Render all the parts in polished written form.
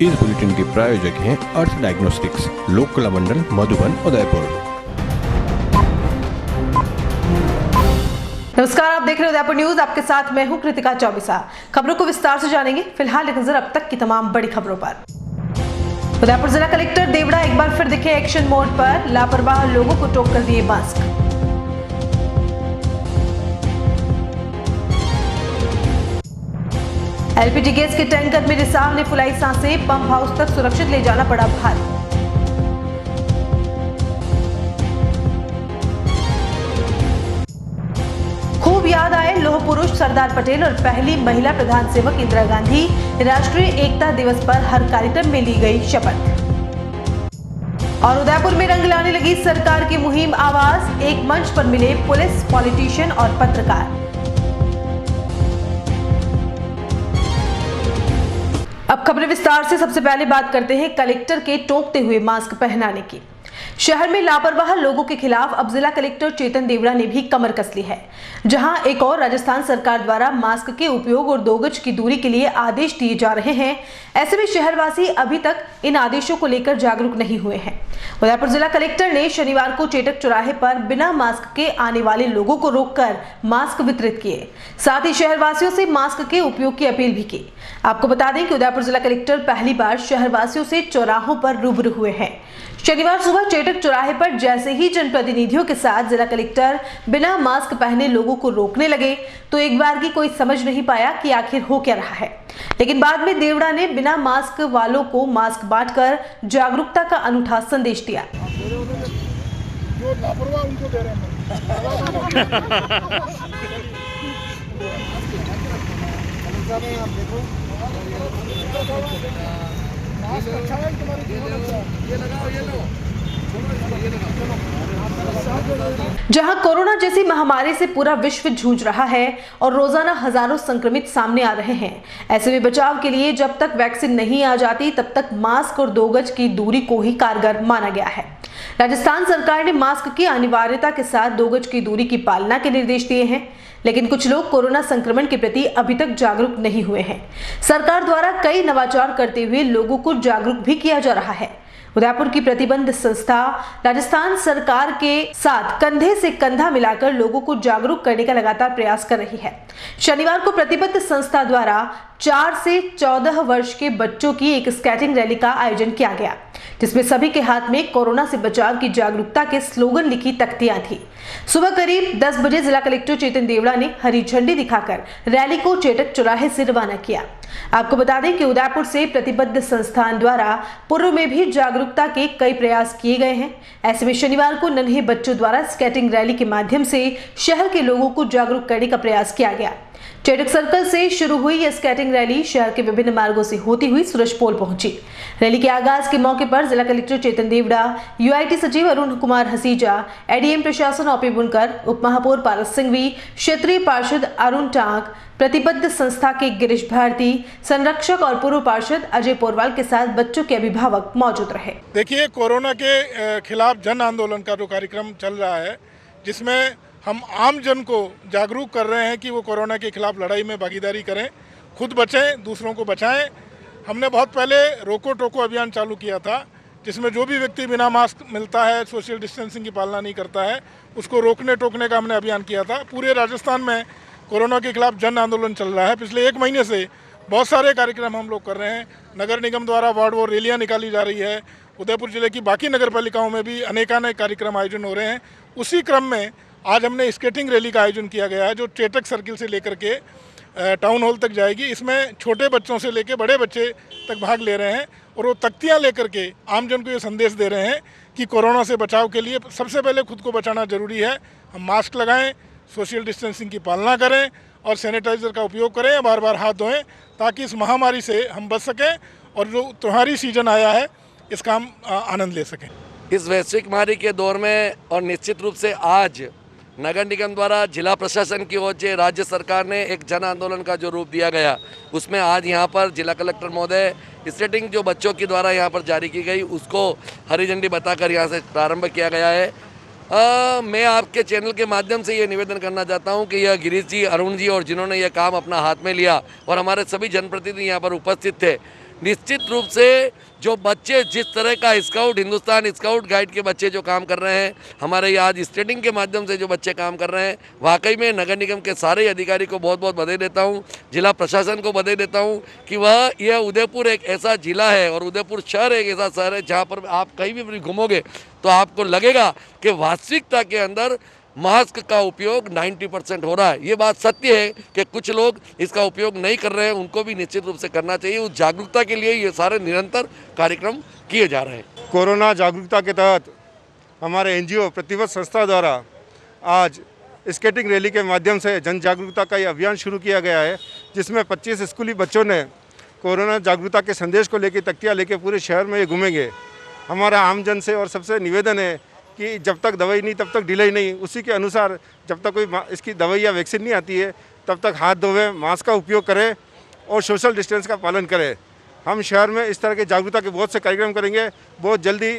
इस बुलेटिन के प्रायोजक हैं अर्थ डायग्नोस्टिक्स, लोक कला मंडल, मधुबन, उदयपुर। नमस्कार, आप देख रहे हैं उदयपुर न्यूज। आपके साथ मैं हूं कृतिका चौबिसा। खबरों को विस्तार से जानेंगे। फिलहाल एक नजर अब तक की तमाम बड़ी खबरों पर। उदयपुर जिला कलेक्टर देवड़ा एक बार फिर दिखे एक्शन मोड पर। लापरवाह लोगों को टोक कर दिए मास्क। एलपीजी गैस के टैंकर में रिसाव ने फुलाई सांसें। पंप हाउस तक सुरक्षित ले जाना पड़ा भारी। खूब याद आए लोह पुरुष सरदार पटेल और पहली महिला प्रधान सेवक इंदिरा गांधी। राष्ट्रीय एकता दिवस पर हर कार्यक्रम में ली गई शपथ। और उदयपुर में रंग लाने लगी सरकार की मुहिम आवाज। एक मंच पर मिले पुलिस, पॉलिटिशियन और पत्रकार। अब खबरें विस्तार से। सबसे पहले बात करते हैं कलेक्टर के टोकते हुए मास्क पहनाने की। शहर में लापरवाह लोगों के खिलाफ अब जिला कलेक्टर चेतन देवड़ा ने भी कमर कस ली है। जहां एक और राजस्थान सरकार द्वारा मास्क के उपयोग और 2 गज की दूरी के लिए आदेश दिए जा रहे हैं। ऐसे में शहरवासी अभी तक इन आदेशों को लेकर जागरूक नहीं हुए हैं। उदयपुर जिला कलेक्टर ने शनिवार को चेटक चौराहे पर बिना मास्क के आने वाले लोगों को रोककर मास्क वितरित किए। साथ ही शहरवासियों से मास्क के उपयोग की अपील भी की। आपको बता दें कि उदयपुर जिला कलेक्टर पहली बार शहरवासियों से चौराहों पर रूबरू हुए हैं। शनिवार सुबह चेटक चौराहे पर जैसे ही जनप्रतिनिधियों के साथ जिला कलेक्टर बिना मास्क पहने लोगों को रोकने लगे तो एक बार की कोई समझ नहीं पाया कि आखिर हो क्या रहा है। लेकिन बाद में देवड़ा ने बिना मास्क वालों को मास्क बांटकर जागरूकता का अनूठा संदेश दिया। जो लापरवाह उनको दे रहे जहां कोरोना जैसी महामारी से पूरा विश्व जूझ रहा है और रोजाना हजारों संक्रमित सामने आ रहे हैं, ऐसे में बचाव के लिए जब तक वैक्सीन नहीं आ जाती तब तक मास्क और 2 गज की दूरी को ही कारगर माना गया है। राजस्थान सरकार ने मास्क की अनिवार्यता के साथ 2 गज की दूरी की पालना के निर्देश दिए हैं, लेकिन कुछ लोग कोरोना संक्रमण के प्रति अभी तक जागरूक नहीं हुए हैं। सरकार द्वारा कई नवाचार करते हुए लोगों को जागरूक भी किया जा रहा है। उदयपुर की प्रतिबंध संस्था राजस्थान सरकार के साथ कंधे से कंधा मिलाकर लोगों को जागरूक करने का लगातार प्रयास कर रही है। शनिवार को प्रतिबंध संस्था द्वारा 4 से 14 वर्ष के बच्चों की एक स्केटिंग रैली का आयोजन किया गया, जिसमें सभी के हाथ में कोरोना से बचाव की जागरूकता के स्लोगन लिखी तख्तियां थी। सुबह करीब 10 बजे जिला कलेक्टर चेतन देवड़ा ने हरी झंडी दिखाकर रैली को चेटक चौराहे से रवाना किया। आपको बता दें कि उदयपुर से प्रतिबद्ध संस्थान द्वारा पूर्व में भी जागरूकता के कई प्रयास किए गए हैं। ऐसे में शनिवार को नन्हे बच्चों द्वारा स्केटिंग रैली के माध्यम से शहर के लोगों को जागरूक करने का प्रयास किया गया। चेटक सर्कल से शुरू हुई यह स्केटिंग रैली शहर के विभिन्न मार्गों से होती हुई सूरजपोल पहुंची। रैली के आगाज के मौके पर जिला कलेक्टर चेतन देवड़ा, यूआईटी सचिव अरुण कुमार हसीजा, एडीएम प्रशासन ओपी बुनकर, उप महापौर पारस सिंघवी, क्षेत्रीय पार्षद अरुण टांक, प्रतिबद्ध संस्था के गिरीश भारती, संरक्षक और पूर्व पार्षद अजय पोरवाल के साथ बच्चों के अभिभावक मौजूद रहे। देखिए, कोरोना के खिलाफ जन आंदोलन का जो कार्यक्रम चल रहा है, जिसमें हम आम जन को जागरूक कर रहे हैं कि वो कोरोना के खिलाफ लड़ाई में भागीदारी करें, खुद बचें, दूसरों को बचाएं। हमने बहुत पहले रोको टोको अभियान चालू किया था, जिसमें जो भी व्यक्ति बिना मास्क मिलता है, सोशल डिस्टेंसिंग की पालना नहीं करता है, उसको रोकने टोकने का हमने अभियान किया था। पूरे राजस्थान में कोरोना के खिलाफ जन आंदोलन चल रहा है। पिछले 1 महीने से बहुत सारे कार्यक्रम हम लोग कर रहे हैं। नगर निगम द्वारा वार्ड वार रैलियाँ निकाली जा रही है। उदयपुर जिले की बाकी नगर पालिकाओं में भी अनेकानेक कार्यक्रम आयोजन हो रहे हैं। उसी क्रम में आज हमने स्केटिंग रैली का आयोजन किया गया है, जो चेटक सर्किल से लेकर के टाउन हॉल तक जाएगी। इसमें छोटे बच्चों से लेकर बड़े बच्चे तक भाग ले रहे हैं और वो तख्तियाँ लेकर के आमजन को ये संदेश दे रहे हैं कि कोरोना से बचाव के लिए सबसे पहले खुद को बचाना जरूरी है। हम मास्क लगाएं, सोशल डिस्टेंसिंग की पालना करें और सैनिटाइजर का उपयोग करें, बार बार हाथ धोएं, ताकि इस महामारी से हम बच सकें और जो त्योहारी सीजन आया है इसका हम आनंद ले सकें। इस वैश्विक महामारी के दौर में और निश्चित रूप से आज नगर निगम द्वारा जिला प्रशासन की ओर से राज्य सरकार ने एक जन आंदोलन का जो रूप दिया गया, उसमें आज यहाँ पर जिला कलेक्टर महोदय स्केटिंग जो बच्चों के द्वारा यहाँ पर जारी की गई उसको हरी झंडी बताकर यहाँ से प्रारंभ किया गया है। मैं आपके चैनल के माध्यम से ये निवेदन करना चाहता हूँ कि यह गिरीश जी, अरुण जी और जिन्होंने यह काम अपना हाथ में लिया और हमारे सभी जनप्रतिनिधि यहाँ पर उपस्थित थे, निश्चित रूप से जो बच्चे जिस तरह का स्काउट, हिंदुस्तान स्काउट गाइड के बच्चे जो काम कर रहे हैं, हमारे ये आज स्टेटिंग के माध्यम से जो बच्चे काम कर रहे हैं, वाकई में नगर निगम के सारे अधिकारी को बहुत बहुत बधाई देता हूँ, जिला प्रशासन को बधाई देता हूँ कि यह उदयपुर एक ऐसा जिला है और उदयपुर शहर एक ऐसा शहर है जहाँ पर आप कहीं भी घूमोगे तो आपको लगेगा कि वास्तविकता के अंदर मास्क का उपयोग 90% हो रहा है। ये बात सत्य है कि कुछ लोग इसका उपयोग नहीं कर रहे हैं, उनको भी निश्चित रूप से करना चाहिए। उस जागरूकता के लिए ये सारे निरंतर कार्यक्रम किए जा रहे हैं। कोरोना जागरूकता के तहत हमारे एनजीओ प्रतिबद्ध संस्था द्वारा आज स्केटिंग रैली के माध्यम से जन जागरूकता का ये अभियान शुरू किया गया है, जिसमें 25 स्कूली बच्चों ने कोरोना जागरूकता के संदेश को लेकर तख्तियाँ लेकर पूरे शहर में ये घूमेंगे। हमारा आमजन से और सबसे निवेदन है कि जब तक दवाई नहीं तब तक ढिलाई नहीं, उसी के अनुसार जब तक कोई इसकी दवाई या वैक्सीन नहीं आती है तब तक हाथ धोवें, मास्क का उपयोग करें और सोशल डिस्टेंस का पालन करें। हम शहर में इस तरह के जागरूकता के बहुत से कार्यक्रम करेंगे। बहुत जल्दी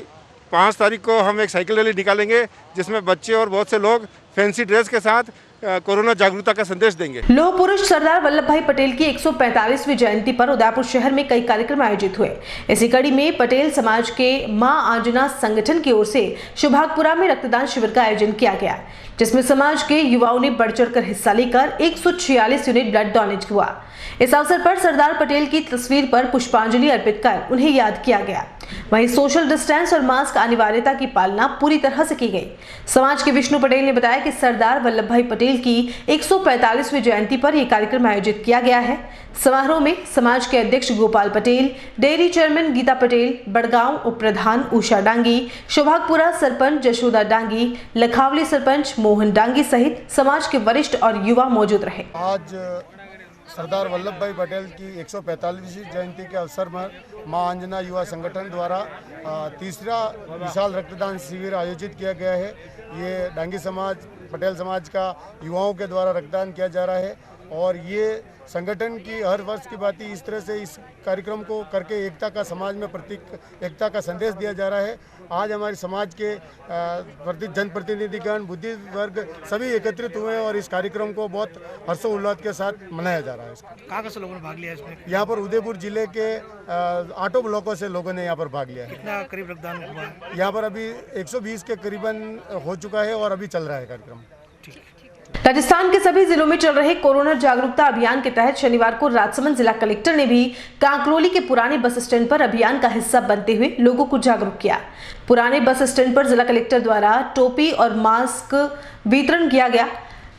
5 तारीख को हम एक साइकिल रैली निकालेंगे, जिसमें बच्चे और बहुत से लोग फैंसी ड्रेस के साथ कोरोना जागरूकता का संदेश देंगे। लौह पुरुष सरदार वल्लभ भाई पटेल की 145वीं जयंती पर उदयपुर शहर में कई कार्यक्रम आयोजित हुए। इसी कड़ी में पटेल समाज के मां आंजना संगठन की ओर से शुभागपुरा में रक्तदान शिविर का आयोजन किया गया, जिसमें समाज के युवाओं ने बढ़ चढ़कर हिस्सा लेकर 146 यूनिट ब्लड डोनेट हुआ। इस अवसर पर सरदार पटेल की तस्वीर पर पुष्पांजलि अर्पित कर उन्हें याद किया गया। वहीं सोशल डिस्टेंस और मास्क अनिवार्यता की पालना पूरी तरह से की गई। समाज के विष्णु पटेल ने बताया कि सरदार वल्लभ भाई पटेल की 145वीं जयंती पर यह कार्यक्रम आयोजित किया गया है। समारोह में समाज के अध्यक्ष गोपाल पटेल, डेयरी चेयरमैन गीता पटेल, बड़गांव उप प्रधान उषा डांगी, शुभागपुरा सरपंच जशोदा डांगी, लखावली सरपंच मोहन डांगी सहित समाज के वरिष्ठ और युवा मौजूद रहे। आज सरदार वल्लभ भाई पटेल की 145वीं जयंती के अवसर पर मां अंजना युवा संगठन द्वारा तीसरा विशाल रक्तदान शिविर आयोजित किया गया है। ये डांगी समाज, पटेल समाज का युवाओं के द्वारा रक्तदान किया जा रहा है और ये संगठन की हर वर्ष की बात इस तरह से इस कार्यक्रम को करके एकता का समाज में एकता का संदेश दिया जा रहा है। आज हमारे समाज के जनप्रतिनिधिगण, बुद्धि वर्ग सभी एकत्रित हुए और इस कार्यक्रम को बहुत हर्षोल्लास के साथ मनाया जा रहा है। कहाँ से लोगों ने भाग लिया इसमें? यहाँ पर उदयपुर जिले के 8 ब्लॉकों से लोगों ने यहाँ पर भाग लिया है। कितना करीब रक्तदान हुआ? यहाँ पर अभी 120 के करीबन हो चुका है और अभी चल रहा है कार्यक्रम। राजस्थान के सभी जिलों में चल रहे कोरोना जागरूकता अभियान के तहत शनिवार को राजसमंद जिला कलेक्टर ने भी कांकरोली के पुराने बस स्टैंड पर अभियान का हिस्सा बनते हुए लोगों को जागरूक किया। पुराने बस स्टैंड पर जिला कलेक्टर द्वारा टोपी और मास्क वितरण किया गया।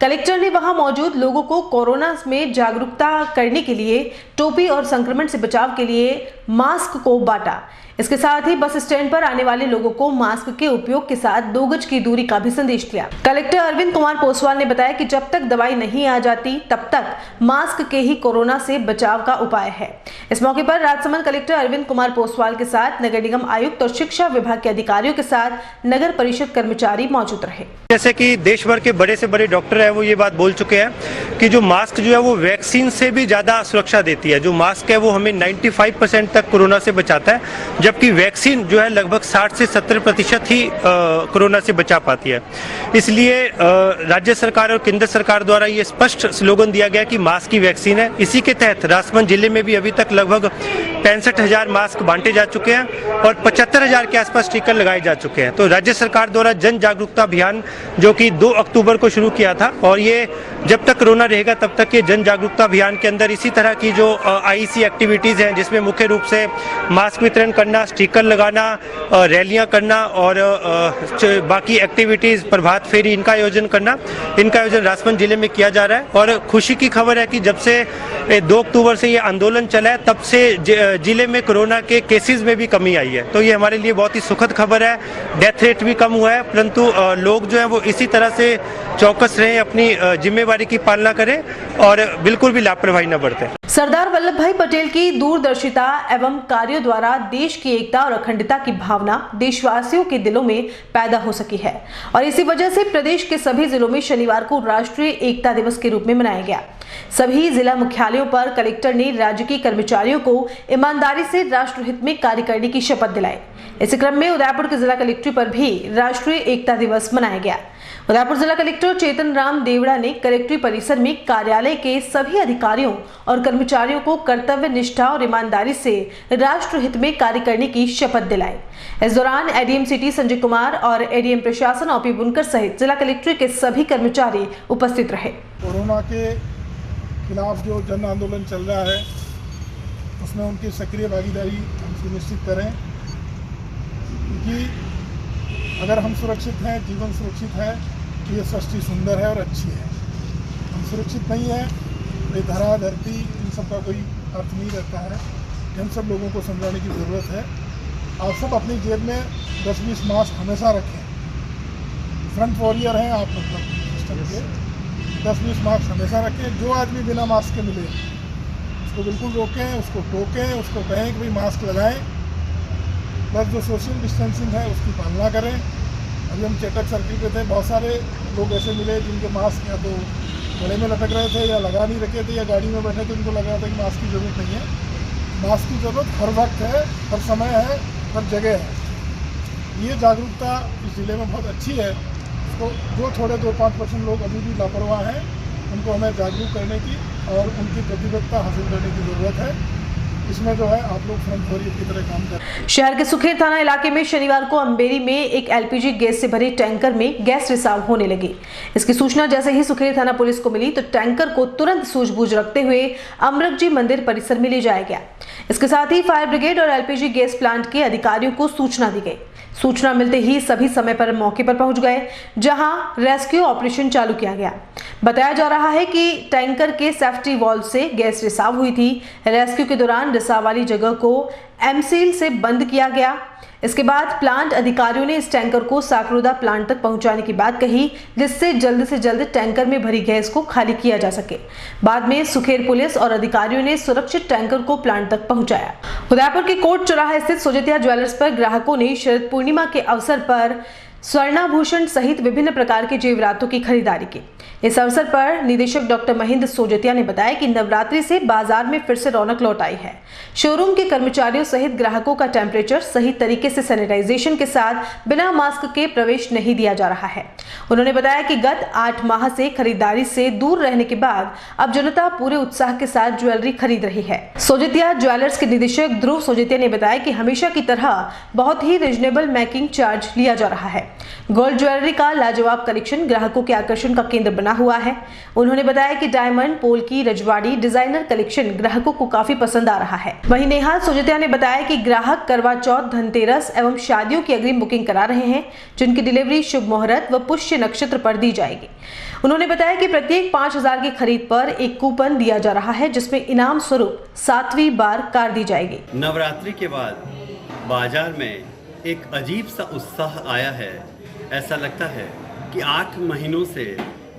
कलेक्टर ने वहां मौजूद लोगों को कोरोना में जागरूकता करने के लिए टोपी और संक्रमण से बचाव के लिए मास्क को बांटा। इसके साथ ही बस स्टैंड पर आने वाले लोगों को मास्क के उपयोग के साथ 2 गज की दूरी का भी संदेश दिया। कलेक्टर अरविंद कुमार पोसवाल ने बताया कि जब तक दवाई नहीं आ जाती तब तक मास्क के ही कोरोना से बचाव का उपाय है। इस मौके पर राजसमंद कलेक्टर अरविंद कुमार पोसवाल के साथ नगर निगम आयुक्त और शिक्षा विभाग के अधिकारियों के साथ नगर परिषद कर्मचारी मौजूद रहे। जैसे कि देश भर के बड़े से बड़े डॉक्टर है वो ये बात बोल चुके हैं कि जो मास्क जो है वो वैक्सीन से भी ज्यादा सुरक्षा देती है। जो मास्क है वो हमें 95% तक कोरोना से बचाता है, जबकि वैक्सीन जो है लगभग 60 से 70% ही कोरोना से बचा पाती है। इसलिए राज्य सरकार और केंद्र सरकार द्वारा ये स्पष्ट स्लोगन दिया गया कि मास्क की वैक्सीन है। इसी के तहत राजसमंद जिले में भी अभी तक लगभग 65,000 मास्क बांटे जा चुके हैं और 75,000 के आसपास स्टिकर लगाए जा चुके हैं। तो राज्य सरकार द्वारा जन जागरूकता अभियान जो कि 2 अक्टूबर को शुरू किया था और ये जब तक कोरोना रहेगा तब तक ये जन जागरूकता अभियान के अंदर इसी तरह की जो आईसी एक्टिविटीज हैं, जिसमें मुख्य रूप से मास्क वितरण करना, स्टिकर लगाना, रैलियां करना और बाकी एक्टिविटीज, प्रभात फेरी, इनका आयोजन राजसमंद जिले में किया जा रहा है। और खुशी की खबर है कि जब से 2 अक्टूबर से ये आंदोलन चला है तब से जिले में कोरोना के केसेस में भी कमी आई है। तो ये हमारे लिए बहुत ही सुखद खबर है। डेथ रेट भी कम हुआ है, परंतु लोग जो है वो इसी तरह से चौकस रहें, अपनी जिम्मेवारी की पालना करें और बिल्कुल भी लापरवाही न बरतें। सरदार वल्लभ भाई पटेल की दूरदर्शिता एवं कार्यों द्वारा देश की एकता और अखंडता की भावना देशवासियों के दिलों में पैदा हो सकी है और इसी वजह से प्रदेश के सभी जिलों में शनिवार को राष्ट्रीय एकता दिवस के रूप में मनाया गया। सभी जिला मुख्यालयों पर कलेक्टर ने राज्य के कर्मचारियों को ईमानदारी से राष्ट्रहित में कार्य करने की शपथ दिलाई। इसी क्रम में उदयपुर के जिला कलेक्ट्री पर भी राष्ट्रीय एकता दिवस मनाया गया। उदयपुर जिला कलेक्टर चेतन राम देवड़ा ने कलेक्ट्री परिसर में कार्यालय के सभी अधिकारियों और कर्मचारियों को कर्तव्य निष्ठा और ईमानदारी से राष्ट्र हित में कार्य करने की शपथ दिलाई। इस दौरान एडीएम सिटी संजय कुमार और एडीएम प्रशासन ओपी बुनकर सहित जिला कलेक्ट्री के सभी कर्मचारी उपस्थित रहे। कोरोना के खिलाफ जो जन आंदोलन चल रहा है उसमें उनकी सक्रिय भागीदारी हम सुनिश्चित करें, क्योंकि अगर हम सुरक्षित हैं, जीवन सुरक्षित है, तो ये सृष्टि सुंदर है और अच्छी है। हम सुरक्षित नहीं है, ये धरा धरती इन सब का कोई अर्थ नहीं रहता है। इन सब लोगों को समझाने की ज़रूरत है। आप सब अपनी जेब में 10-20 मास्क हमेशा रखें। फ्रंट वॉरियर हैं आप, मतलब सिस्टम के 10-20 मास्क हमेशा रखें। जो आदमी बिना मास्क के मिले उसको बिल्कुल रोकें, उसको टोकें, उसको कहें कि भाई मास्क लगाएं। बस जो सोशल डिस्टेंसिंग है उसकी पालना करें। अभी हम चेटक सर्किल पे थे, बहुत सारे लोग ऐसे मिले जिनके मास्क या तो गले में लटक रहे थे या लगा नहीं रखे थे या गाड़ी में बैठे थे, उनको लग रहा था कि मास्क की ज़रूरत नहीं है। मास्क की ज़रूरत हर वक्त है, हर समय है, हर जगह है। ये जागरूकता इस ज़िले में बहुत अच्छी है। तो जो थोड़े 2-5% लोग अभी भी लापरवाह हैं, उनको हमें जागरूक करने की और उनकी प्रतिबद्धता हासिल करने की ज़रूरत है। इसमें जो है आप लोग फ्रंट वॉरियर की तरह काम कर रहे हैं। शहर के सुखेर थाना इलाके में शनिवार को अंबेरी में एक एलपीजी गैस से भरे टैंकर में गैस रिसाव होने लगी। इसकी सूचना जैसे ही सुखेर थाना पुलिस को मिली तो टैंकर को तुरंत सूझबूझ रखते हुए अमृतजी मंदिर परिसर में ले जाया गया। इसके साथ ही फायर ब्रिगेड और एलपीजी गैस प्लांट के अधिकारियों को सूचना दी गई। सूचना मिलते ही सभी समय पर मौके पर पहुंच गए, जहां रेस्क्यू ऑपरेशन चालू किया गया। बताया जा रहा है कि टैंकर के सेफ्टी वाल्व से गैस रिसाव हुई थी। रेस्क्यू के दौरान रिसाव वाली जगह को एमसील से बंद किया गया। इसके बाद प्लांट अधिकारियों ने इस टैंकर को साकरोदा प्लांट तक पहुंचाने की बात कही, जिससे जल्द से जल्द टैंकर में भरी गैस को खाली किया जा सके। बाद में सुखेर पुलिस और अधिकारियों ने सुरक्षित टैंकर को प्लांट तक पहुंचाया। उदयपुर के कोट चौराहा स्थित सोजतिया ज्वेलर्स पर ग्राहकों ने शरद पूर्णिमा के अवसर पर स्वर्णाभूषण सहित विभिन्न प्रकार के जेवरातों की खरीदारी की। इस अवसर पर निदेशक डॉक्टर महेंद्र सोजतिया ने बताया कि नवरात्रि से बाजार में फिर से रौनक लौट आई है। शोरूम के कर्मचारियों सहित ग्राहकों का टेम्परेचर सही तरीके से सैनिटाइजेशन के साथ बिना मास्क के प्रवेश नहीं दिया जा रहा है। उन्होंने बताया कि गत 8 माह से खरीदारी से दूर रहने के बाद अब जनता पूरे उत्साह के साथ ज्वेलरी खरीद रही है। सोजतिया ज्वेलर्स के निदेशक ध्रुव सोजतिया ने बताया कि हमेशा की तरह बहुत ही रिजनेबल मेकिंग चार्ज लिया जा रहा है। गोल्ड ज्वेलरी का लाजवाब कलेक्शन ग्राहकों के आकर्षण का केंद्र बना हुआ है। उन्होंने बताया कि डायमंड, पोल्की, रजवाड़ी डिजाइनर कलेक्शन ग्राहकों को काफी पसंद आ रहा है। वहीं नेहा सोजतिया ने बताया कि ग्राहक करवा चौथ, धनतेरस एवं शादियों की अग्रिम बुकिंग करा रहे हैं, जिनकी डिलीवरी शुभ मुहूर्त व पुष्य नक्षत्र पर दी जाएगी। उन्होंने बताया कि प्रत्येक 5000 की खरीद पर एक कूपन दिया जा रहा है, जिसमें इनाम स्वरूप 7वीं बार कार दी जाएगी। नवरात्रि के बाद बाजार में एक अजीब सा उत्साह आया है। ऐसा लगता है कि 8 महीनों से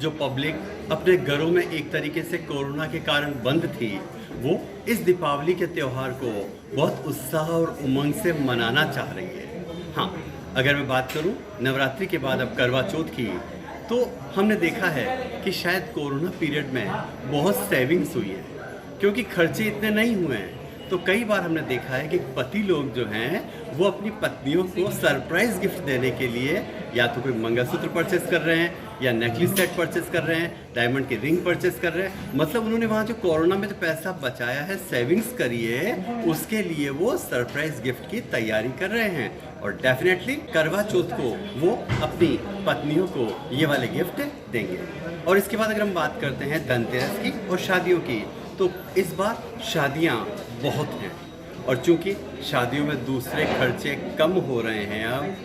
जो पब्लिक अपने घरों में एक तरीके से कोरोना के कारण बंद थी, वो इस दीपावली के त्यौहार को बहुत उत्साह और उमंग से मनाना चाह रही है। हाँ, अगर मैं बात करूं नवरात्रि के बाद अब करवा चौथ की, तो हमने देखा है कि शायद कोरोना पीरियड में बहुत सेविंग्स हुई है, क्योंकि खर्चे इतने नहीं हुए हैं। तो कई बार हमने देखा है कि पति लोग जो हैं वो अपनी पत्नियों को सरप्राइज गिफ्ट देने के लिए या तो कोई मंगलसूत्र परचेस कर रहे हैं या नेकलेस सेट परचेस कर रहे हैं, डायमंड की रिंग परचेस कर रहे हैं। मतलब उन्होंने वहाँ जो कोरोना में जो पैसा बचाया है, सेविंग्स करी है, उसके लिए वो सरप्राइज गिफ्ट की तैयारी कर रहे हैं। और डेफिनेटली करवा चौथ को वो अपनी पत्नियों को ये वाले गिफ्ट देंगे। और इसके बाद अगर हम बात करते हैं धनतेरस की और शादियों की, तो इस बार शादियाँ बहुत हैं और चूंकि शादियों में दूसरे खर्चे कम हो रहे हैं, अब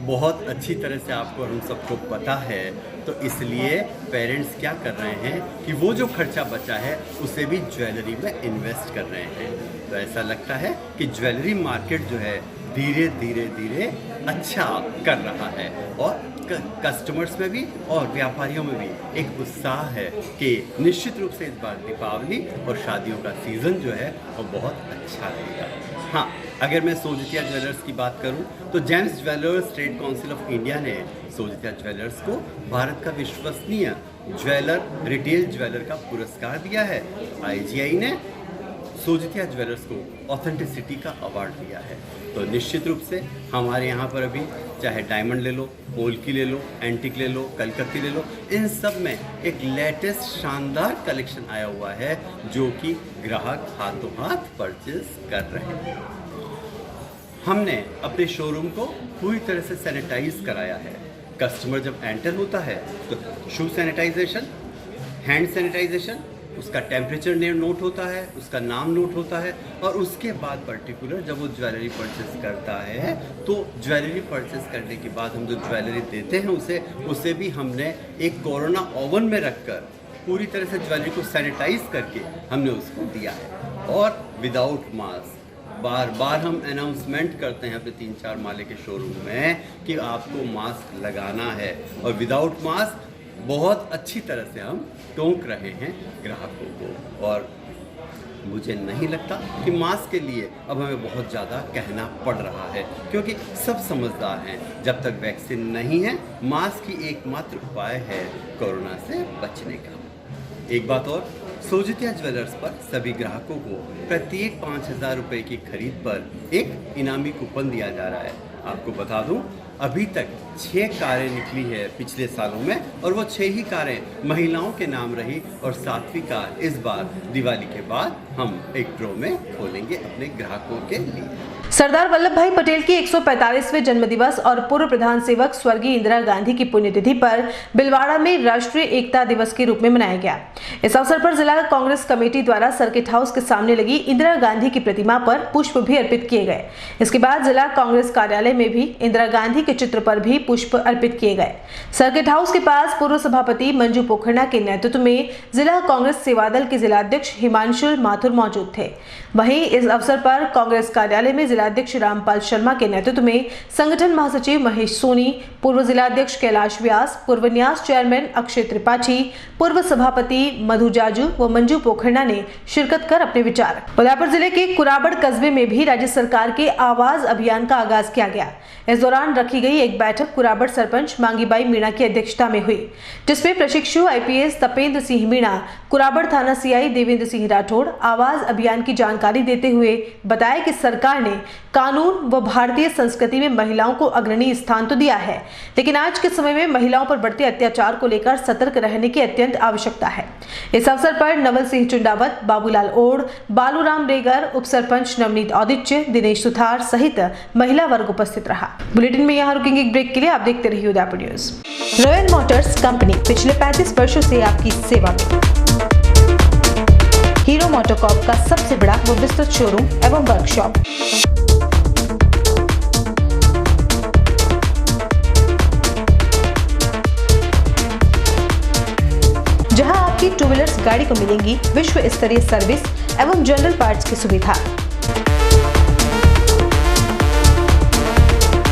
बहुत अच्छी तरह से आपको हम सबको पता है, तो इसलिए पेरेंट्स क्या कर रहे हैं कि वो जो खर्चा बचा है उसे भी ज्वेलरी में इन्वेस्ट कर रहे हैं। तो ऐसा लगता है कि ज्वेलरी मार्केट जो है धीरे धीरे अच्छा कर रहा है और कस्टमर्स में भी और व्यापारियों में भी एक उत्साह है कि निश्चित रूप से इस बार दीपावली और शादियों का सीज़न जो है वो बहुत अच्छा रहेगा। हाँ, अगर मैं सोजतिया ज्वेलर्स की बात करूं तो James jewellers trade council of India ने सोजतिया ज्वेलर्स को भारत का विश्वसनीय ज्वेलर, रिटेल ज्वेलर का पुरस्कार दिया है। IGI ने सोजित्या ज्वेलर्स को ऑथेंटिसिटी का अवार्ड दिया है। तो निश्चित रूप से हमारे यहाँ पर अभी चाहे डायमंड ले लो, पोल्की ले लो, एंटिक ले लो, कलकत्ती ले लो, इन सब में एक लेटेस्ट शानदार कलेक्शन आया हुआ है जो कि ग्राहक हाथों हाथ परचेज कर रहे हैं। हमने अपने शोरूम को पूरी तरह से सैनिटाइज कराया है। कस्टमर जब एंटर होता है तो शू सैनिटाइजेशन, हैंड सैनिटाइजेशन, उसका टेम्परेचर नोट होता है, उसका नाम नोट होता है, और उसके बाद पर्टिकुलर जब वो ज्वेलरी परचेस करता है तो ज्वेलरी परचेस करने के बाद हम जो ज्वेलरी देते हैं उसे भी हमने एक कोरोना ओवन में रखकर पूरी तरह से ज्वेलरी को सैनिटाइज करके हमने उसको दिया है। और विदाउट मास्क बार बार हम अनाउंसमेंट करते हैं अपने 3-4 माले के शोरूम में कि आपको मास्क लगाना है, और विदाउट मास्क बहुत अच्छी तरह से हम टोक रहे हैं ग्राहकों को। और मुझे नहीं लगता कि मास्क के लिए अब हमें बहुत ज़्यादा कहना पड़ रहा है, क्योंकि सब समझदार हैं। जब तक वैक्सीन नहीं है, मास्क ही एकमात्र उपाय है कोरोना से बचने का। एक बात और, सोजित्या ज्वेलर्स पर सभी ग्राहकों को प्रत्येक 5,000 रुपये की खरीद पर एक इनामी कूपन दिया जा रहा है। आपको बता दूं, अभी तक 6 कारें निकली है पिछले सालों में, और वो 6 ही कारें महिलाओं के नाम रही, और 7वीं कार इस बार दिवाली के बाद हम एक ड्रॉ में खोलेंगे अपने ग्राहकों के लिए। सरदार वल्लभ भाई पटेल की 145वें जन्मदिवस और पूर्व प्रधान सेवक स्वर्गीय इंदिरा गांधी की पुण्यतिथि पर बिलवाड़ा में राष्ट्रीय एकता दिवस के रूप में मनाया गया। इस अवसर पर जिला कांग्रेस कमेटी द्वारा सर्किट हाउस के सामने लगी इंदिरा गांधी की प्रतिमा पर पुष्प भी अर्पित किए गए। इसके बाद जिला कांग्रेस कार्यालय में भी इंदिरा गांधी के चित्र पर भी पुष्प अर्पित किए गए। सर्किट हाउस के पास पूर्व सभापति मंजू पोखरना के नेतृत्व में जिला कांग्रेस सेवा दल के जिलाध्यक्ष हिमांशुल माथुर मौजूद थे। वहीं इस अवसर पर कांग्रेस कार्यालय में जिलाध्यक्ष रामपाल शर्मा के नेतृत्व में संगठन महासचिव महेश सोनी, पूर्व जिलाध्यक्ष कैलाश व्यास, पूर्व न्यास चेयरमैन अक्षय त्रिपाठी, पूर्व सभापति मधु जाजू व मंजू पोखरना ने शिरकत कर अपने विचार। उदयपुर जिले के कुराबड़ कस्बे में भी राज्य सरकार के आवाज अभियान का आगाज किया गया। इस दौरान रखी गई एक बैठक कुराबड़ सरपंच मांगीबाई मीणा की अध्यक्षता में हुई, जिसमें प्रशिक्षु IPS तपेंद्र सिंह मीणा, कुराबड़ थाना CI देवेंद्र सिंह राठौड़ आवाज अभियान की जानकारी देते हुए बताया कि सरकार ने कानून व भारतीय संस्कृति में महिलाओं को अग्रणी स्थान तो दिया है, लेकिन आज के समय में महिलाओं पर बढ़ते अत्याचार को लेकर सतर्क रहने की अत्यंत आवश्यकता है। इस अवसर पर नवल सिंह चुंडावत, बाबूलाल ओढ़, बालूराम रेगर, उप सरपंच नवनीत औदित्य, दिनेश सुथार सहित महिला वर्ग उपस्थित रहा। बुलेटिन में यहाँ रुकेंगे एक ब्रेक के लिए। आप देखते रहिए Udaipur news. Royal Motors company पिछले 35 वर्षों से आपकी सेवा में। हीरो मोटोकॉर्प का सबसे बड़ा व विस्तृत शोरूम एवं वर्कशॉप। जहां आपकी 2 व्हीलर्स गाड़ी को मिलेंगी विश्व स्तरीय सर्विस एवं जनरल पार्ट्स की सुविधा।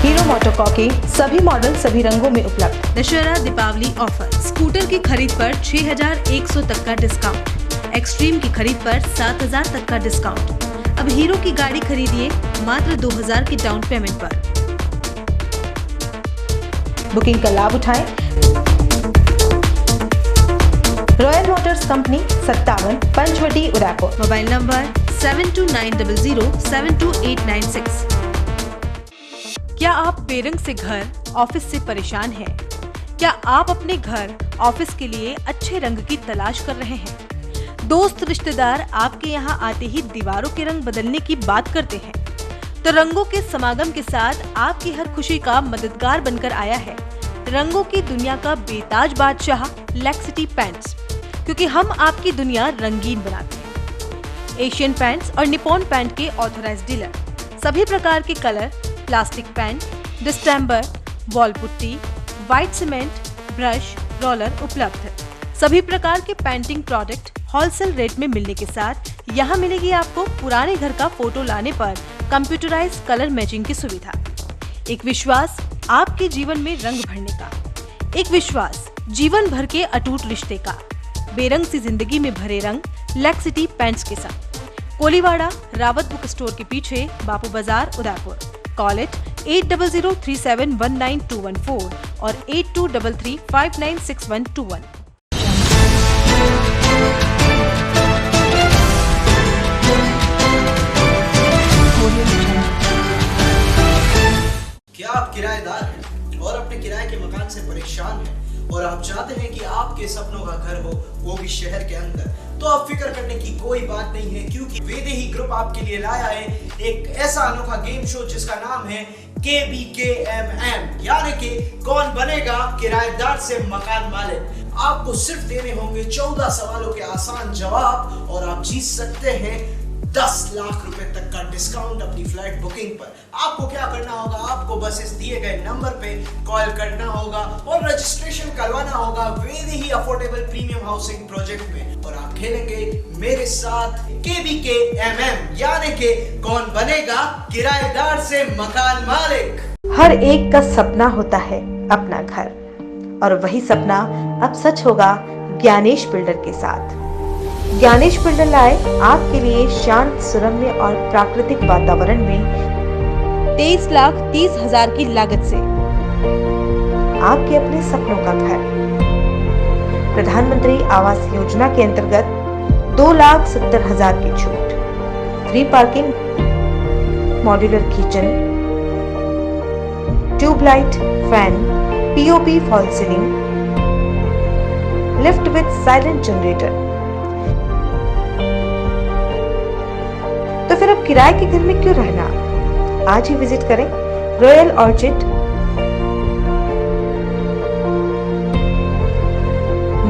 हीरो मोटोकॉर्प के सभी मॉडल सभी रंगों में उपलब्ध। दशहरा दीपावली ऑफर, स्कूटर की खरीद पर 6,100 तक का डिस्काउंट, एक्सट्रीम की खरीद पर 7,000 तक का डिस्काउंट। अब हीरो की गाड़ी खरीदिए मात्र 2,000 की डाउन पेमेंट पर। बुकिंग का लाभ उठाएं। Royal Motors company 57 Panchvati Udaipur. Mobile number 7290072896। क्या आप बेरंग से घर ऑफिस से परेशान हैं? क्या आप अपने घर ऑफिस के लिए अच्छे रंग की तलाश कर रहे हैं? दोस्त रिश्तेदार आपके यहाँ आते ही दीवारों के रंग बदलने की बात करते हैं, तो रंगों के समागम के साथ आपकी हर खुशी का मददगार बनकर आया है रंगों की दुनिया का बेताज बादशाह लैक्सिटी पेंट्स, क्योंकि हम आपकी दुनिया रंगीन बनाते हैं। एशियन पेंट्स और निपॉन पेंट के ऑथराइज्ड डीलर। सभी प्रकार के colour, plastic paint, distemper, wall putty, white cement, brush, roller उपलब्ध है। सभी प्रकार के पेंटिंग प्रोडक्ट होलसेल रेट में मिलने के साथ यहाँ मिलेगी आपको पुराने घर का फोटो लाने पर कंप्यूटराइज्ड कलर मैचिंग की सुविधा। एक विश्वास आपके जीवन में रंग भरने का, एक विश्वास जीवन भर के अटूट रिश्ते का। बेरंग सी जिंदगी में भरे रंग लैक्सिटी पेंट्स के साथ। कोलीवाड़ा रावत बुक स्टोर के पीछे, बापू बाजार, उदयपुर। कॉल इट 8003719214 और 8233596121। क्या आप किराएदार हैं और अपने किराए के मकान से परेशान हैं और आप चाहते हैं कि आपके सपनों का घर हो, वो भी शहर के अंदर, तो अब फिक्र करने की कोई बात नहीं है, क्योंकि वेदेही ग्रुप आपके लिए लाया है एक ऐसा अनोखा गेम शो जिसका नाम है KBKMM, यानी कि कौन बनेगा किराएदार से मकान मालिक। आपको सिर्फ देने होंगे 14 सवालों के आसान जवाब और आप जीत सकते हैं 10 लाख रुपए तक का डिस्काउंट अपनी फ्लाइट बुकिंग पर। आपको क्या करना होगा, आपको बस इस दिए गए नंबर पे कॉल करना होगा और रजिस्ट्रेशन करवाना होगा Vaidehi affordable premium housing project में, और आप खेलेंगे मेरे साथ KBKMM, यानी कि कौन बनेगा किराएदार से मकान मालिक। हर एक का सपना होता है अपना घर, और वही सपना अब सच होगा ज्ञानेश बिल्डर के साथ। ज्ञानेश बिल्डर लाए आपके लिए शांत, सुरम्य और प्राकृतिक वातावरण में 23,30,000 की लागत से आपके अपने सपनों का घर। प्रधानमंत्री आवास योजना के अंतर्गत 2,70,000 की छूट, free parking, modular kitchen, tube light, fan, POP false ceiling, lift with silent generator. तो फिर अब किराए के घर में क्यों रहना? आज ही विजिट करें royal orchid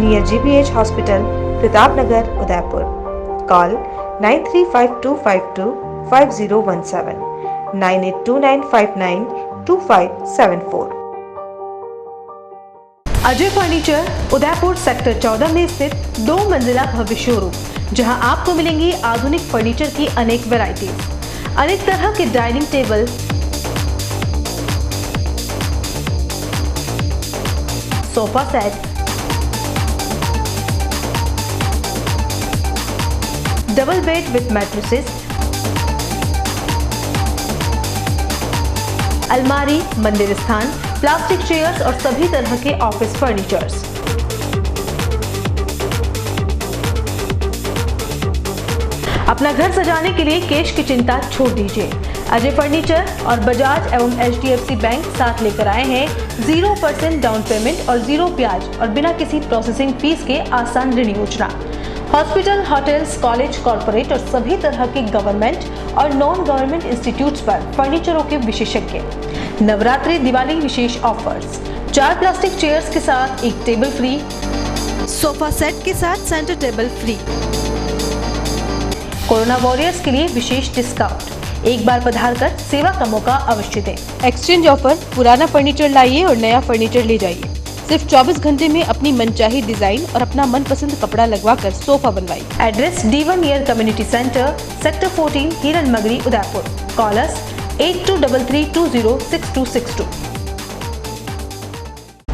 near GBH hospital, Pratapnagar, Udaipur. Call 9352525017, 9829592574। Ajay furniture Udaipur sector 14 में स्थित 2 मंजिला भव्य शोरूम, जहां आपको मिलेंगी आधुनिक फर्नीचर की अनेक वैरायटीज, अनेक तरह के dining table, sofa set, double bed with mattresses, अलमारी, मंदिर स्थान, प्लास्टिक चेयर्स और सभी तरह के ऑफिस फर्नीचर्स। अपना घर सजाने के लिए कैश की चिंता छोड़ दीजिए। अजय फर्नीचर और बजाज एवं HDFC बैंक साथ लेकर आए हैं 0% डाउन पेमेंट और 0 ब्याज और बिना किसी प्रोसेसिंग फीस के आसान ऋण योजना। हॉस्पिटल, होटल्स, कॉलेज, कॉर्पोरेट और सभी तरह के गवर्नमेंट और नॉन गवर्नमेंट इंस्टीट्यूट्स पर फर्नीचरों के विशेषज्ञ। नवरात्रि, दिवाली विशेष ऑफर्स, 4 प्लास्टिक चेयर्स के साथ 1 टेबल फ्री, सोफा सेट के साथ centre table free. Corona warriors के लिए विशेष डिस्काउंट। एक बार पधार कर सेवा का मौका अवश्य दें। एक्सचेंज ऑफर, पुराना फर्नीचर लाइए और नया फर्नीचर ले जाइए। सिर्फ 24 घंटे में अपनी मनचाही डिजाइन और अपना मनपसंद कपड़ा लगवाकर सोफा बनवाइए। Address D1 year community centre, sector 14, हिरन मगरी, उदयपुर। कॉलर्स 8233206262।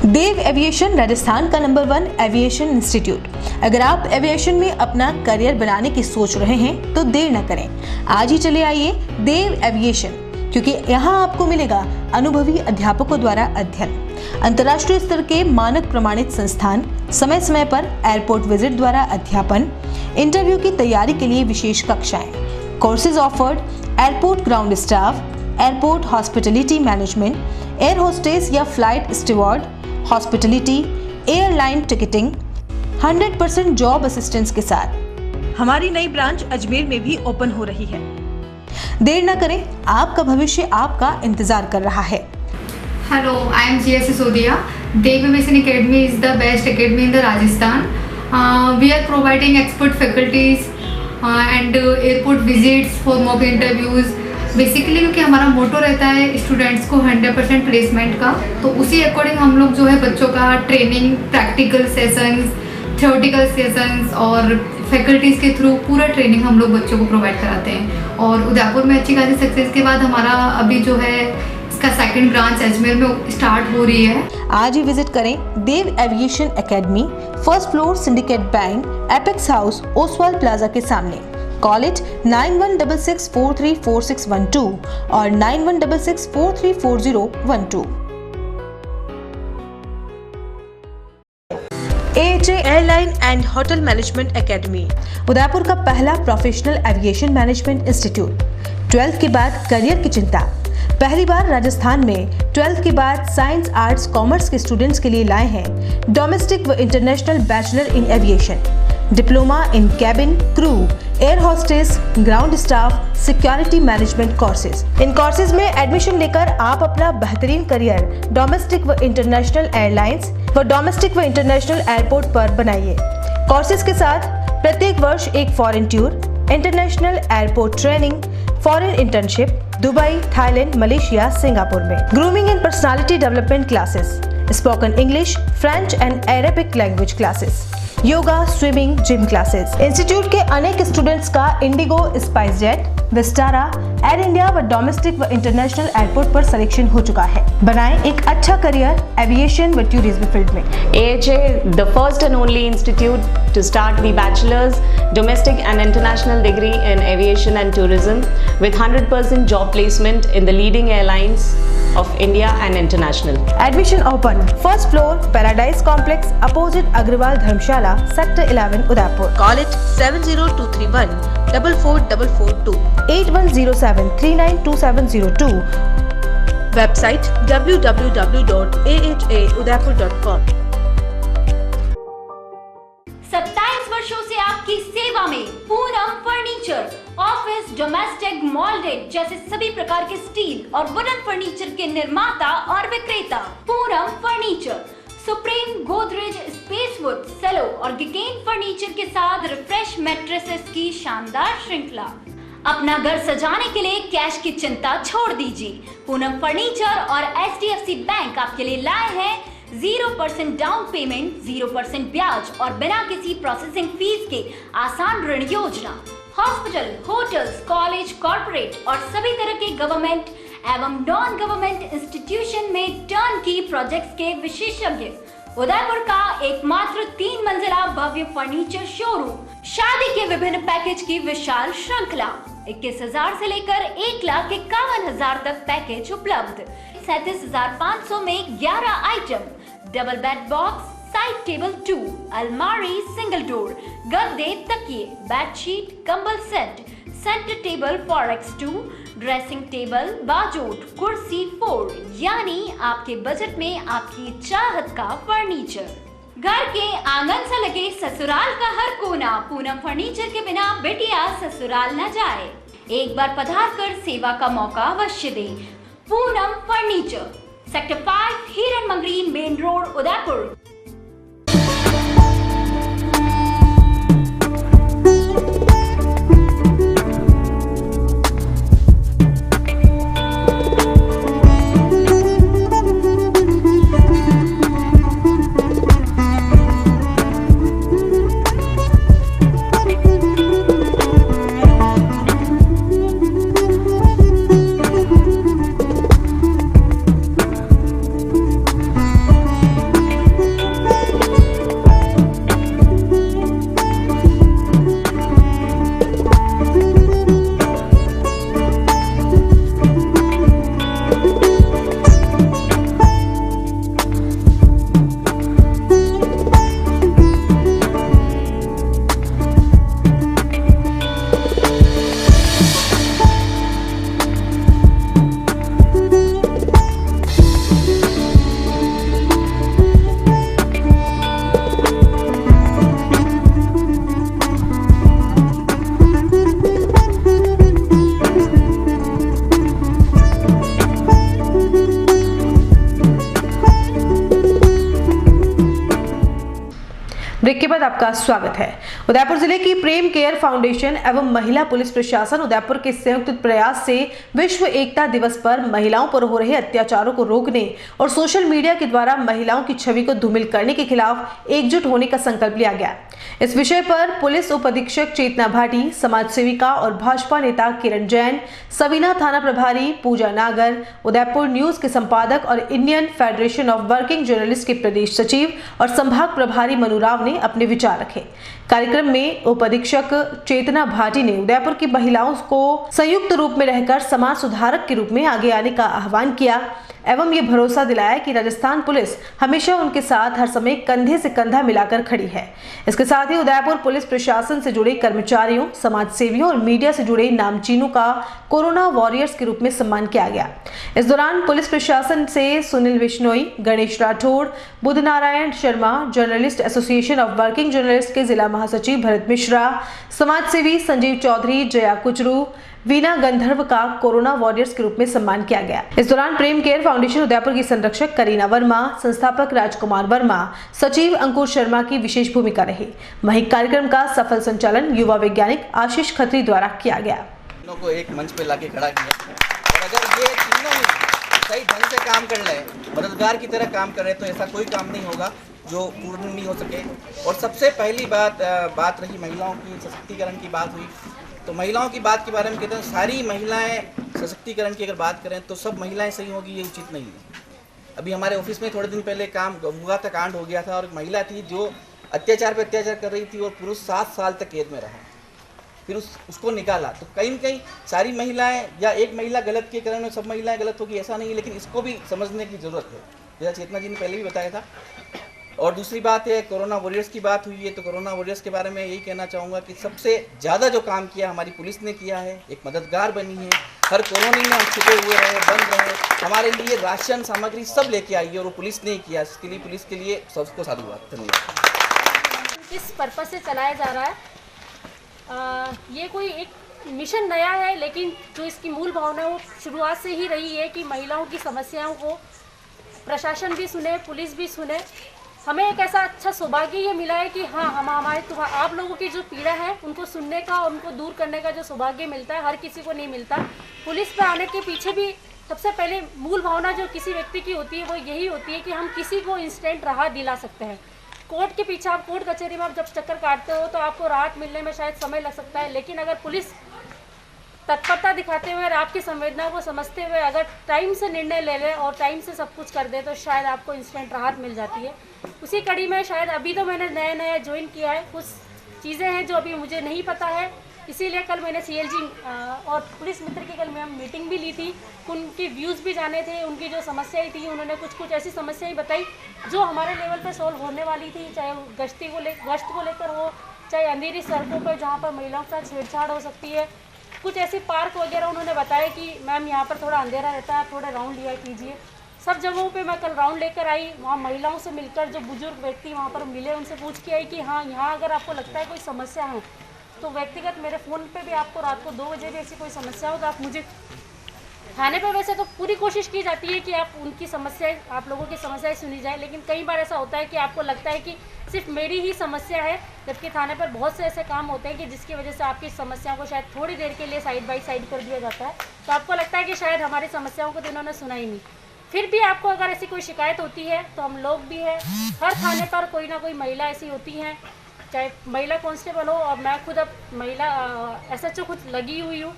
देव एविएशन राजस्थान का नंबर 1 एविएशन इंस्टीट्यूट। अगर आप एविएशन में अपना करियर बनाने की सोच रहे हैं तो देर न करें, आज ही चले आइए देव एविएशन, क्योंकि यहाँ आपको मिलेगा अनुभवी अध्यापकों द्वारा अध्ययन, अंतर्राष्ट्रीय स्तर के मानक प्रमाणित संस्थान, समय समय पर एयरपोर्ट विजिट द्वारा अध्यापन, इंटरव्यू की तैयारी के लिए विशेष कक्षाएं, courses offered, airport ground staff, airport hospitality management, air hostess या flight steward, hospitality, airline ticketing, 100% job assistance के साथ। हमारी नई ब्रांच अजमेर में भी ओपन हो रही है। देर न करें, आपका भविष्य आपका इंतजार कर रहा है। Hello, I am GS Sisodia. Dev Aviation Academy is the best academy in the Rajasthan. We are providing expert faculties and airport visits for mock interviews. Basically क्योंकि हमारा मोटो रहता है स्टूडेंट्स को 100% प्लेसमेंट का, तो उसी अकॉर्डिंग हम लोग जो है बच्चों का training, practical sessions, theoretical sessions और फैकल्टीज़ के थ्रू पूरा ट्रेनिंग हम लोग बच्चों को प्रोवाइड कराते हैं। और उदयपुर में अच्छी खासी सक्सेस के बाद हमारा अभी जो है इसका 2nd ब्रांच अजमेर में स्टार्ट हो रही है। आज ही विजिट करें Dev aviation academy, 1st floor, syndicate bank, apex house, Oswal plaza के सामने। कॉल इट 9166434612 और 9166434012। AHA airline and hotel management academy, Udaipur का पहला professional aviation management institute. 12th के बाद करियर की चिंता। पहली बार राजस्थान में 12th के बाद साइंस, आर्ट्स, कॉमर्स के स्टूडेंट्स के लिए लाए हैं डोमेस्टिक व international bachelor in aviation, diploma in cabin crew, air hostess, ground staff, security management courses. इन कोर्सेज में एडमिशन लेकर आप अपना बेहतरीन करियर डोमेस्टिक व इंटरनेशनल एयरलाइंस व डोमेस्टिक व इंटरनेशनल एयरपोर्ट पर बनाइए। कोर्सेज के साथ प्रत्येक वर्ष एक foreign tour, international airport training, foreign internship Dubai, Thailand, Malaysia, Singapore में। Grooming and personality development classes, spoken English, French and Arabic language classes, yoga, swimming, gym classes. Institute के अनेक स्टूडेंट्स का Indigo, SpiceJet, Vistara, air India व domestic व international airport पर selection हो चुका है। बनाएं एक अच्छा करियर एविएशन व टूरिज्म फील्ड में। AHA, the first and only institute to start the bachelor's, domestic and international degree in aviation and tourism with 100% job placement in the leading airlines of India and international. Admission open. First floor, Paradise Complex, opposite Agrawal Dharmshala, Sector 11, Udaipur. Call it 70231 44442 8107 392702. Website www.ahaudaipur.com. 27 वर्षों से आपकी सेवा में Poonam furniture, office, domestic, मॉल्डेड जैसे सभी प्रकार के steel और वुडन फर्नीचर के निर्माता और विक्रेता। Poonam furniture Supreme, Godrej, Spacewood, Cello और गिगेन फर्नीचर के साथ रिफ्रेश मैट्रेसेस की शानदार श्रृंखला। अपना घर सजाने के लिए कैश की चिंता छोड़ दीजिए। पूनम फर्नीचर और HDFC बैंक आपके लिए लाए हैं 0% डाउन पेमेंट, 0% ब्याज और बिना किसी प्रोसेसिंग फीस के आसान ऋण योजना। हॉस्पिटल, होटल्स, कॉलेज, कॉर्पोरेट और सभी तरह के गवर्नमेंट एवं नॉन गवर्नमेंट इंस्टीट्यूशन में टर्न की प्रोजेक्ट्स के विशेषज्ञ। उदयपुर का एकमात्र 3 मंजिला भव्य फर्नीचर शोरूम, शादी के विभिन्न पैकेज की विशाल श्रृंखला। 21,000 से लेकर 1,51,000 तक पैकेज उपलब्ध। 37,500 में 11 item, double bed box, side table 2, अलमारी, सिंगल डोर, गद्दे, तकिए, बेडशीट, कंबल set, centre table 4x2, dressing table, बाजोट, कुर्सी 4, यानी आपके बजट में आपकी चाहत का फर्नीचर। घर के आंगन से लगे ससुराल का हर कोना, पूनम फर्नीचर के बिना बेटिया ससुराल न जाए। एक बार पधार कर सेवा का मौका अवश्य दे। Poonam furniture, sector 5, Hiran Magri, main road, Udaipur. Break के बाद आपका स्वागत है। उदयपुर जिले की प्रेम केयर फाउंडेशन एवं महिला पुलिस प्रशासन उदयपुर के संयुक्त प्रयास से विश्व एकता दिवस पर महिलाओं पर हो रहे अत्याचारों को रोकने और सोशल मीडिया के द्वारा महिलाओं की छवि को धूमिल करने के खिलाफ एकजुट होने का संकल्प लिया गया। इस विषय पर पुलिस उप अधीक्षक चेतना भाटी, समाज सेविका और भाजपा नेता किरण जैन, सवीना थाना प्रभारी पूजा नागर, उदयपुर न्यूज के संपादक और Indian federation of working journalist के प्रदेश सचिव और संभाग प्रभारी मनु राव ने ने अपने विचार रखे। कार्यक्रम में उप अधीक्षक चेतना भाटी ने उदयपुर की महिलाओं को संयुक्त रूप में रहकर समाज सुधारक के रूप में आगे आने का आह्वान किया एवं ये भरोसा दिलाया कि राजस्थान पुलिस हमेशा उनके साथ हर समय कंधे से कंधा मिलाकर खड़ी है। इसके साथ ही उदयपुर पुलिस प्रशासन से जुड़े कर्मचारियों, समाज सेवियों और मीडिया से जुड़े नामचीनों का कोरोना वॉरियर्स के रूप में सम्मान किया गया। इस दौरान पुलिस प्रशासन से Sunil Bishnoi, Ganesh Rathore, Budhnarayan Sharma, journalist association of working journalist के जिला महासचिव भरत मिश्रा, समाज सेवी संजीव चौधरी, जया कुचरू, वीना गंधर्व का कोरोना वॉरियर्स के रूप में सम्मान किया गया। इस दौरान प्रेम केयर फाउंडेशन उदयपुर की संरक्षक करीना वर्मा, संस्थापक राजकुमार वर्मा, सचिव अंकुर शर्मा की विशेष भूमिका रही। वहीं कार्यक्रम का सफल संचालन युवा वैज्ञानिक आशीष खत्री द्वारा किया गया। को एक मंच पे लाके खड़ा किया और अगर ये तीनों ही सही ढंग से काम कर रहे, मददगार की तरह काम कर रहे, तो ऐसा कोई काम नहीं होगा जो पूर्ण नहीं हो सके। और सबसे पहली बात रही महिलाओं की सशक्तिकरण की बात हुई, तो महिलाओं की बात के बारे में कहते हैं सारी महिलाएं सशक्तिकरण की अगर बात करें तो सब महिलाएं सही होगी, ये उचित नहीं है। अभी हमारे ऑफिस में थोड़े दिन पहले काम हुआ था, कांड हो गया था और एक महिला थी जो अत्याचार पे अत्याचार कर रही थी और पुरुष 7 साल तक कैद में रहा, फिर उसको निकाला। तो कहीं न कहीं सारी महिलाएं या एक महिला गलत के कारण में सब महिलाएं गलत होगी ऐसा नहीं है, लेकिन इसको भी समझने की ज़रूरत है, जैसा चेतना जी ने पहले भी बताया था। और दूसरी बात है कोरोना वॉरियर्स की बात हुई है, तो कोरोना वॉरियर्स के बारे में यही कहना चाहूँगा कि सबसे ज़्यादा जो काम किया हमारी पुलिस ने किया है, एक मददगार बनी है। हर कॉलोनी में हम छुपे हुए रहे, बंद रहे, हमारे लिए राशन सामग्री सब लेके आई है और वो पुलिस ने ही किया। इसके लिए पुलिस के लिए सबको साधुवाद, धन्यवाद। किस पर्पस से चलाया जा रहा है, ये कोई एक मिशन नया है, लेकिन जो इसकी मूल भावना है वो शुरुआत से ही रही है कि महिलाओं की समस्याओं को प्रशासन भी सुने, पुलिस भी सुने। हमें एक ऐसा अच्छा सौभाग्य ये मिला है कि हाँ, हम आप लोगों की जो पीड़ा है उनको सुनने का और उनको दूर करने का जो सौभाग्य मिलता है, हर किसी को नहीं मिलता। पुलिस पे आने के पीछे भी सबसे पहले मूल भावना जो किसी व्यक्ति की होती है वो यही होती है कि हम किसी को इंस्टेंट राहत दिला सकते हैं। कोर्ट के पीछे आप कोर्ट कचहरी में आप जब चक्कर काटते हो तो आपको राहत मिलने में शायद समय लग सकता है, लेकिन अगर पुलिस तत्परता दिखाते हुए और आपकी संवेदना को समझते हुए अगर टाइम से निर्णय ले ले और टाइम से सब कुछ कर दे तो शायद आपको इंस्टेंट राहत मिल जाती है। उसी कड़ी में शायद अभी तो मैंने नया ज्वाइन किया है, कुछ चीज़ें हैं जो अभी मुझे नहीं पता है, इसीलिए कल मैंने CLG और पुलिस मित्र की कल मैं मीटिंग भी ली थी, उनकी व्यूज़ भी जाने थे, उनकी जो समस्याएं थी उन्होंने कुछ ऐसी समस्याएं बताई जो हमारे लेवल पे सॉल्व होने वाली थी, चाहे गश्त को लेकर हो, चाहे अंधेरी सड़कों पर जहाँ पर महिलाओं के साथ छेड़छाड़ हो सकती है। कुछ ऐसे पार्क वगैरह उन्होंने बताया कि मैम यहाँ पर थोड़ा अंधेरा रहता है, आप थोड़ा राउंड लिया कीजिए। सब जगहों पे मैं कल राउंड लेकर आई, वहाँ महिलाओं से मिलकर जो बुजुर्ग व्यक्ति वहाँ पर मिले उनसे पूछ के आई कि हाँ, यहाँ अगर आपको लगता है कोई समस्या है तो व्यक्तिगत मेरे फ़ोन पे भी आपको रात को 2 बजे भी ऐसी कोई समस्या हो तो आप मुझे थाने पे, वैसे तो पूरी कोशिश की जाती है कि आप उनकी समस्याएं, आप लोगों की समस्याएं सुनी जाए, लेकिन कई बार ऐसा होता है कि आपको लगता है कि सिर्फ मेरी ही समस्या है, जबकि थाने पर बहुत से ऐसे काम होते हैं कि जिसकी वजह से आपकी समस्याओं को शायद थोड़ी देर के लिए साइड बाय साइड कर दिया जाता है, तो आपको लगता है कि शायद हमारी समस्याओं को तो इन्होंने सुना ही नहीं। फिर भी आपको अगर ऐसी कोई शिकायत होती है तो हम लोग भी हैं, हर थाने पर कोई ना कोई महिला ऐसी होती हैं, चाहे महिला कांस्टेबल हो, और मैं खुद अब महिला SHO खुद लगी हुई हूँ।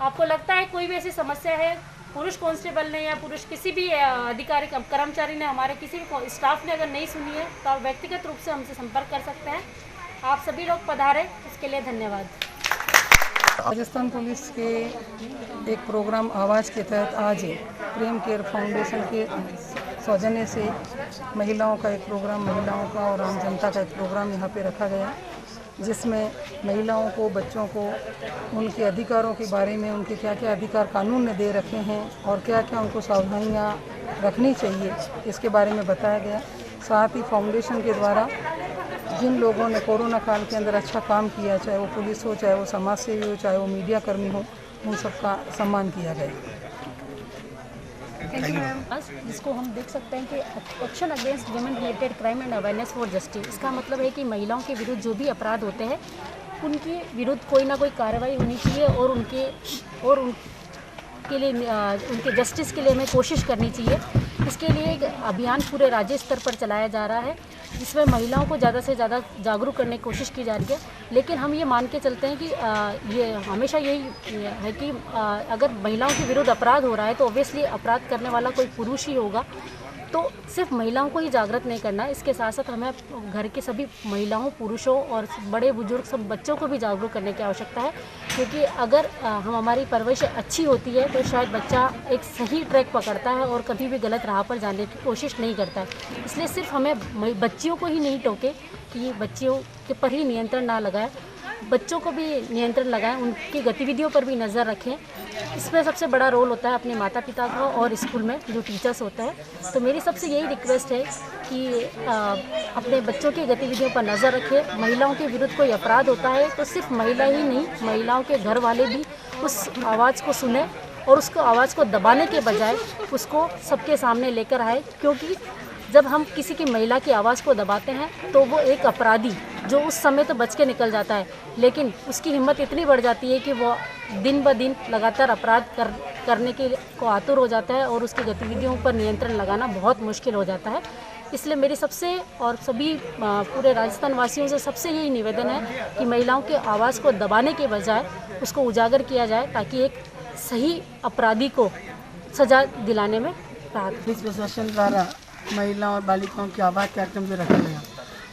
आपको लगता है कोई भी ऐसी समस्या है, पुरुष कांस्टेबल ने या पुरुष किसी भी अधिकारी कर्मचारी ने, हमारे किसी भी स्टाफ ने अगर नहीं सुनी है तो आप व्यक्तिगत रूप से हमसे संपर्क कर सकते हैं। आप सभी लोग पधारें, इसके लिए धन्यवाद। राजस्थान पुलिस के एक प्रोग्राम आवाज़ के तहत आज प्रेम केयर फाउंडेशन के सौजन्य से महिलाओं का एक प्रोग्राम, महिलाओं का और आम जनता का एक प्रोग्राम यहाँ पे रखा गया, जिसमें महिलाओं को, बच्चों को उनके अधिकारों के बारे में, उनके क्या क्या अधिकार कानून ने दे रखे हैं और क्या क्या उनको सावधानियाँ रखनी चाहिए, इसके बारे में बताया गया। साथ ही फाउंडेशन के द्वारा जिन लोगों ने कोरोना काल के अंदर अच्छा काम किया, चाहे वो पुलिस हो, चाहे वो समाज सेवी हो, चाहे वो मीडिया कर्मी हो, उन सबका सम्मान किया गया। Thank you ma'am. जिसको हम देख सकते हैं कि action against women related crime and awareness for justice, इसका मतलब है कि महिलाओं के विरुद्ध जो भी अपराध होते हैं उनके विरुद्ध कोई ना कोई कार्रवाई होनी चाहिए और उनके लिए उनके जस्टिस के लिए हमें कोशिश करनी चाहिए। इसके लिए एक अभियान पूरे राज्य स्तर पर चलाया जा रहा है, जिसमें महिलाओं को ज़्यादा से ज़्यादा जागरूक करने की कोशिश की जा रही है। लेकिन हम ये मान के चलते हैं कि ये हमेशा यही है कि अगर महिलाओं के विरुद्ध अपराध हो रहा है तो ऑब्वियसली अपराध करने वाला कोई पुरुष ही होगा। तो सिर्फ महिलाओं को ही जागृत नहीं करना है, इसके साथ साथ हमें घर के सभी महिलाओं, पुरुषों और बड़े बुजुर्ग सब बच्चों को भी जागरूक करने की आवश्यकता है। क्योंकि अगर हमारी परवरिश अच्छी होती है तो शायद बच्चा एक सही ट्रैक पकड़ता है और कभी भी गलत राह पर जाने की कोशिश नहीं करता है। इसलिए सिर्फ हमें बच्चियों को ही नहीं टोके कि बच्चियों के पर ही नियंत्रण ना लगाए, बच्चों को भी नियंत्रण लगाएं, उनकी गतिविधियों पर भी नज़र रखें। इसमें सबसे बड़ा रोल होता है अपने माता पिता का और स्कूल में जो टीचर्स होते हैं। तो मेरी सबसे यही रिक्वेस्ट है कि अपने बच्चों की गतिविधियों पर नज़र रखें। महिलाओं के विरुद्ध कोई अपराध होता है तो सिर्फ महिला ही नहीं, महिलाओं के घर वाले भी उस आवाज़ को सुने और उसको आवाज़ को दबाने के बजाय उसको सबके सामने लेकर आए। क्योंकि जब हम किसी की महिला की आवाज़ को दबाते हैं तो वो एक अपराधी जो उस समय तो बच के निकल जाता है, लेकिन उसकी हिम्मत इतनी बढ़ जाती है कि वो दिन ब दिन लगातार अपराध करने के को आतुर हो जाता है और उसकी गतिविधियों पर नियंत्रण लगाना बहुत मुश्किल हो जाता है। इसलिए मेरी सबसे और सभी पूरे राजस्थान वासियों से सबसे यही निवेदन है कि महिलाओं की आवाज़ को दबाने के बजाय उसको उजागर किया जाए ताकि एक सही अपराधी को सज़ा दिलाने में राहत। पुलिस प्रशासन द्वारा महिला और बालिकाओं की आवाज़ कार्यक्रम जो रखा गया,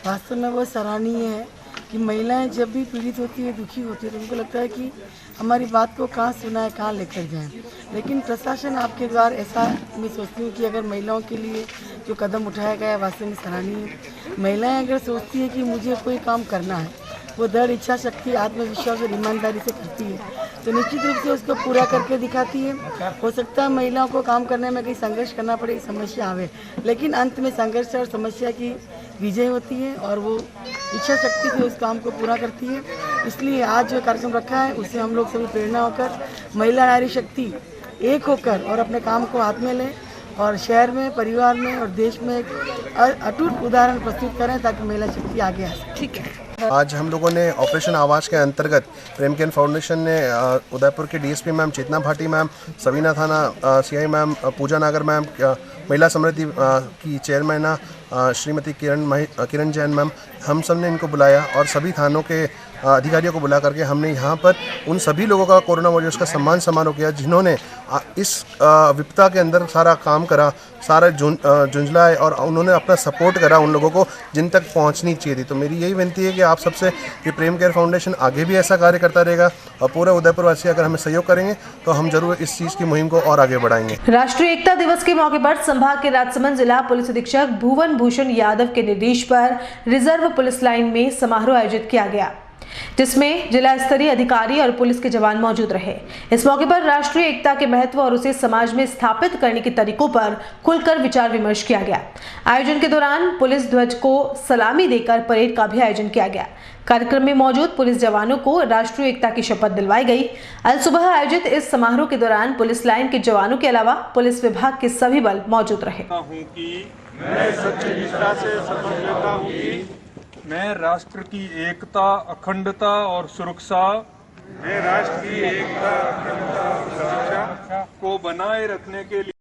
वास्तव में वो सराहनीय है कि महिलाएं जब भी पीड़ित होती है, दुखी होती है, तो उनको लगता है कि हमारी बात को कहाँ सुनाए, कहाँ लेकर जाएं। लेकिन प्रशासन आपके द्वारा ऐसा मैं सोचती हूँ कि अगर महिलाओं के लिए जो कदम उठाया गया है वास्तव में सराहनीय है। महिलाएं अगर सोचती है कि मुझे कोई काम करना है, वो दृढ़ इच्छा शक्ति, आत्मविश्वास और ईमानदारी से करती है तो निश्चित रूप से उसको पूरा करके दिखाती है। हो सकता है महिलाओं को काम करने में कहीं संघर्ष करना पड़े, समस्या आवे, लेकिन अंत में संघर्ष और समस्या की विजय होती है और वो इच्छा शक्ति से उस काम को पूरा करती है। इसलिए आज जो कार्यक्रम रखा है उससे हम लोग सभी प्रेरणा होकर महिला नारी शक्ति एक होकर और अपने काम को हाथ में लें और शहर में, परिवार में और देश में एक अटूट उदाहरण प्रस्तुत करें ताकि महिला शक्ति आगे आ सके। ठीक है। आज हम लोगों ने ऑपरेशन आवाज़ के अंतर्गत प्रेम केयर फाउंडेशन ने उदयपुर के डीएसपी मैम चेतना भाटी मैम, सवीना थाना सीआई मैम, पूजा नागर मैम, महिला समृद्धि की चेयरमैन श्रीमती किरण जैन मैम, हम सब ने इनको बुलाया और सभी थानों के अधिकारियों को बुला करके हमने यहाँ पर उन सभी लोगों का, कोरोना वॉरियर्स का सम्मान समारोह किया जिन्होंने इस विपदा के अंदर सारा काम करा, सारा झुंझलाए और उन्होंने अपना सपोर्ट करा उन लोगों को जिन तक पहुँचनी चाहिए थी। तो मेरी यही विनती है कि आप सबसे कि प्रेम केयर फाउंडेशन आगे भी ऐसा कार्य करता रहेगा और पूरे उदयपुर वासी अगर हमें सहयोग करेंगे तो हम जरूर इस चीज़ की मुहिम को और आगे बढ़ाएंगे। राष्ट्रीय एकता दिवस के मौके पर संभाग के राजसमंद जिला पुलिस अधीक्षक भुवन भूषण यादव के निर्देश पर रिजर्व पुलिस लाइन में समारोह आयोजित किया गया जिसमें जिला स्तरीय अधिकारी और पुलिस के जवान मौजूद रहे। इस मौके पर राष्ट्रीय एकता के महत्व और उसे समाज में स्थापित करने के तरीकों पर खुलकर विचार विमर्श किया गया। आयोजन के दौरान पुलिस ध्वज को सलामी देकर परेड का भी आयोजन किया गया। कार्यक्रम में मौजूद पुलिस जवानों को राष्ट्रीय एकता की शपथ दिलवाई गई। आज सुबह आयोजित इस समारोह के दौरान पुलिस लाइन के जवानों के अलावा पुलिस विभाग के सभी बल मौजूद रहे। मैं सच्ची निष्ठा से शपथ लेता हूं कि मैं राष्ट्र की एकता, अखंडता और सुरक्षा को बनाए रखने के लिए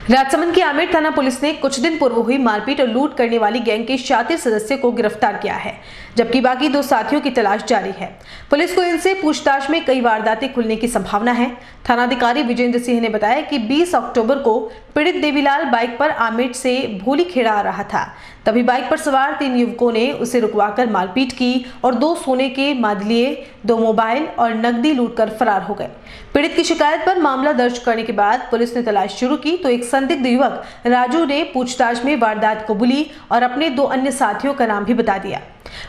राजसमंद की आमेर थाना पुलिस ने कुछ दिन पूर्व हुई मारपीट और लूट करने वाली गैंग के 36 सदस्यों को गिरफ्तार किया है, जबकि बाकी 2 साथियों की तलाश जारी है। पुलिस को इनसे पूछताछ में कई वारदातें खुलने की संभावना है। थानाधिकारी विजेंद्र सिंह ने बताया कि 20 अक्टूबर को पीड़ित देवीलाल बाइक पर आमेर से भोली खेड़ा आ रहा था। तभी बाइक पर सवार 3 युवकों ने उसे रुकवाकर मारपीट की और 2 सोने के मादलिये, 2 मोबाइल और नकदी लूटकर फरार हो गए। पीड़ित की शिकायत पर मामला दर्ज करने के बाद पुलिस ने तलाश शुरू की तो एक संदिग्ध युवक राजू ने पूछताछ में वारदात कबूली और अपने 2 अन्य साथियों का नाम भी बता दिया।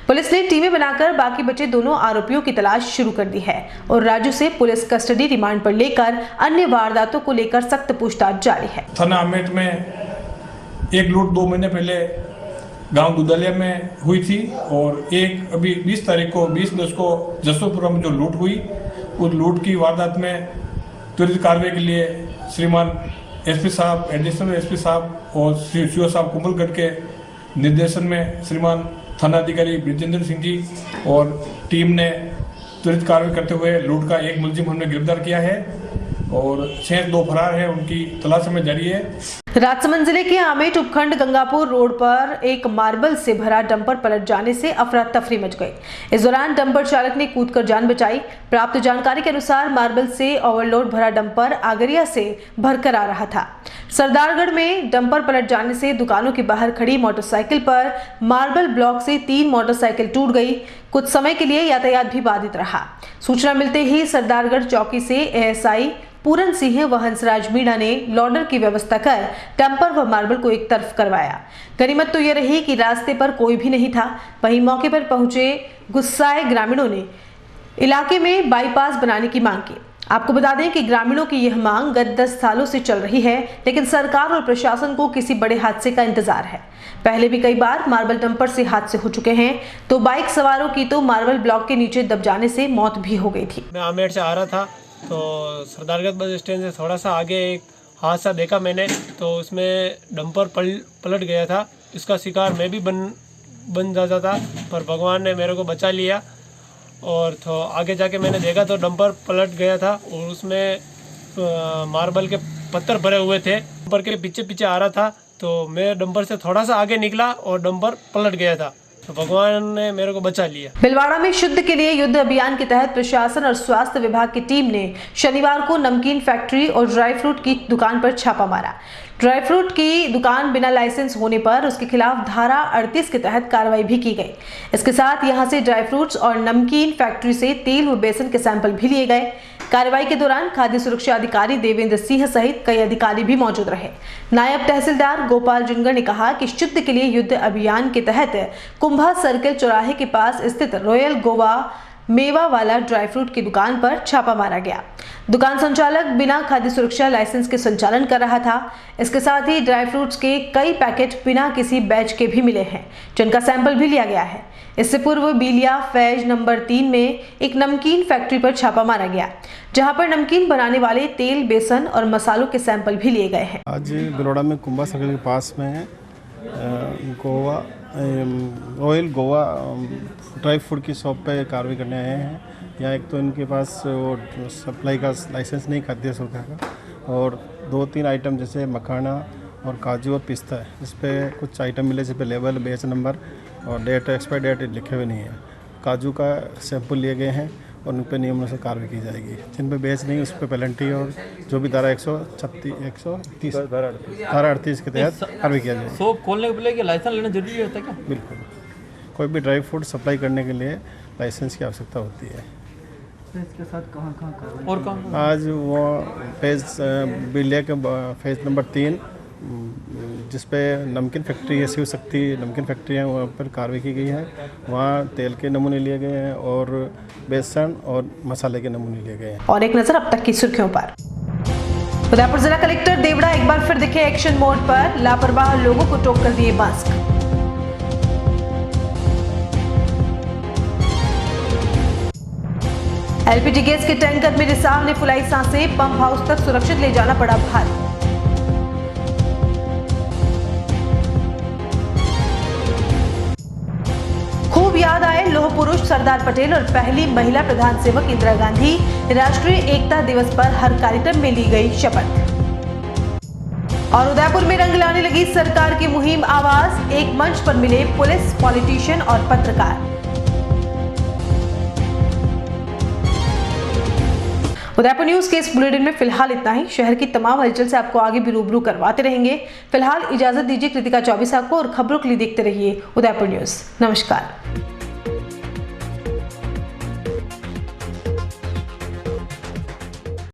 पुलिस ने टीमें बनाकर बाकी बचे दोनों आरोपियों की तलाश शुरू कर दी है और राजू से पुलिस कस्टडी रिमांड पर लेकर अन्य वारदातों को लेकर सख्त पूछताछ जारी है। थाना आमेर में एक लूट 2 महीने पहले गांव दुदलिया में हुई थी और एक अभी 20 तारीख को 20/10 को जसोपुरा में जो लूट हुई, उस लूट की वारदात में त्वरित कार्रवाई के लिए श्रीमान एसपी साहब, एडिशनल एसपी साहब और सीओ साहब कुंभलगढ़ के निर्देशन में श्रीमान थानाधिकारी विजेंद्र सिंह जी और टीम ने त्वरित कार्रवाई करते हुए लूट का एक मुलजिम हमने गिरफ्तार किया है और शेष 2 फरार है, उनकी तलाश में जारी है। राजसमंद जिले के आमेट उपखंड गंगापुर रोड पर एक मार्बल से भरा डंपर पलट जाने से अफरा तफरी मच गई। इस दौरान डंपर चालक ने कूदकर जान बचाई। प्राप्त जानकारी के अनुसार मार्बल से ओवरलोड भरा डंपर आगरिया से भरकर आ रहा था। सरदारगढ़ में डंपर पलट जाने से दुकानों के बाहर खड़ी मोटरसाइकिल पर मार्बल ब्लॉक से 3 मोटरसाइकिल टूट गई। कुछ समय के लिए यातायात भी बाधित रहा। सूचना मिलते ही सरदारगढ़ चौकी से एएसआई पूरन सिंह व हंसराज मीणा ने लॉडर की व्यवस्था कर डंपर व मार्बल को एक तरफ करवाया। गनीमत तो यह रही कि रास्ते पर कोई भी नहीं था। वहीं मौके पर पहुंचे गुस्साए ग्रामीणों ने इलाके में बाईपास बनाने की मांग की। आपको बता दें कि ग्रामीणों की यह मांग गत 10 सालों से चल रही है, लेकिन सरकार और प्रशासन को किसी बड़े हादसे का इंतजार है। पहले भी कई बार मार्बल डंपर से हादसे हो चुके हैं, तो बाइक सवारों की तो मार्बल ब्लॉक के नीचे दब जाने से मौत भी हो गई थी। मैं आमेर से आ रहा था तो सरदारगढ़ बस स्टैंड से थोड़ा सा आगे एक हादसा देखा मैंने, तो उसमें डंपर पलट गया था। इसका शिकार मैं भी बन जाता था, पर भगवान ने मेरे को बचा लिया। और तो आगे जाके मैंने देखा तो डंपर पलट गया था और उसमें मार्बल के पत्थर भरे हुए थे। डंपर के पीछे आ रहा था तो मैं डंपर से थोड़ा सा आगे निकला और डंपर पलट गया था, तो भगवान ने मेरे को बचा लिया। भिलवाड़ा में शुद्ध के लिए युद्ध अभियान के तहत प्रशासन और स्वास्थ्य विभाग की टीम ने शनिवार को नमकीन फैक्ट्री और ड्राई फ्रूट की दुकान पर छापा मारा। ड्राई फ्रूट की दुकान बिना लाइसेंस होने पर उसके खिलाफ धारा 38 के तहत कार्रवाई भी की गई। इसके साथ यहां से ड्राई फ्रूट्स और नमकीन फैक्ट्री से तेल व बेसन के सैंपल भी लिए गए। कार्रवाई के दौरान खाद्य सुरक्षा अधिकारी देवेंद्र सिंह सहित कई अधिकारी भी मौजूद रहे। नायब तहसीलदार गोपाल जुनगर ने कहा कि शुद्ध के लिए युद्ध अभियान के तहत कुंभा सर्किल चौराहे के पास स्थित रॉयल गोवा मेवा वाला ड्राई फ्रूट की दुकान पर छापा मारा गया। दुकान संचालक बिना खाद्य सुरक्षा लाइसेंस के संचालन कर रहा था। इसके साथ ही ड्राई फ्रूट्स के कई पैकेट बिना किसी बैच के भी मिले हैं, जिनका सैंपल भी लिया गया है। इससे पूर्व बीलिया फैज नंबर 3 में एक नमकीन फैक्ट्री पर छापा मारा गया, जहां पर नमकीन बनाने वाले तेल, बेसन और मसालों के सैंपल भी लिए गए हैं। आज भिलवाड़ा में कुंभा सर्कल के पास में रॉयल गोवा ड्राई फ्रूट की शॉप पे कार्रवाई करने आए हैं। यहाँ एक तो इनके पास वो सप्लाई का लाइसेंस नहीं खाद्य सुरक्षा का, और 2-3 आइटम जैसे मखाना और काजू और पिस्ता है, इस पर कुछ आइटम मिले जिस पे लेबल, बैच नंबर और डेट, एक्सपायर डेट लिखे हुए नहीं है। काजू का सैंपल लिए गए हैं और उन पर नियमों से कार्रवाई की जाएगी। जिन पे बेच नहीं उस पर पेनल्टी और जो भी धारा 138 धारा 38 के तहत कार्रवाई किया जाएगी। शॉप खोलने के पहले लाइसेंस लेना जरूरी होता है क्या? बिल्कुल, कोई भी ड्राई फ्रूट सप्लाई करने के लिए लाइसेंस की आवश्यकता होती है। इसके साथ कहाँ और कहाँ? आज वो फेज बिलिया के फेज नंबर 3 जिस पे नमकीन फैक्ट्री है, शिव शक्ति नमकीन फैक्ट्री है, वहाँ पर कार्रवाई की गई है। वहाँ तेल के नमूने लिए गए हैं और बेसन और मसाले के नमूने लिए गए हैं। और एक नजर अब तक की सुर्खियों पर। उदयपुर जिला कलेक्टर देवड़ा एक बार फिर दिखे एक्शन मोड पर, लापरवाह लोगों को टोक कर दिए मास्क। एलपीजी गैस के टैंकर में रिसाव ने फुलाई सांसें, पंप हाउस तक सुरक्षित ले जाना पड़ा भारी। खूब याद आए लौह पुरुष सरदार पटेल और पहली महिला प्रधान सेवक इंदिरा गांधी। राष्ट्रीय एकता दिवस पर हर कार्यक्रम में ली गई शपथ। और उदयपुर में रंग लाने लगी सरकार की मुहिम आवाज, एक मंच पर मिले पुलिस, पॉलिटिशियन और पत्रकार। उदयपुर न्यूज के इस बुलेटिन में फिलहाल इतना ही। शहर की तमाम हलचल से आपको आगे भी रूबरू करवाते रहेंगे। फिलहाल इजाजत दीजिए कृतिका चौबीसा को, और खबरों के लिए देखते रहिए उदयपुर न्यूज। नमस्कार।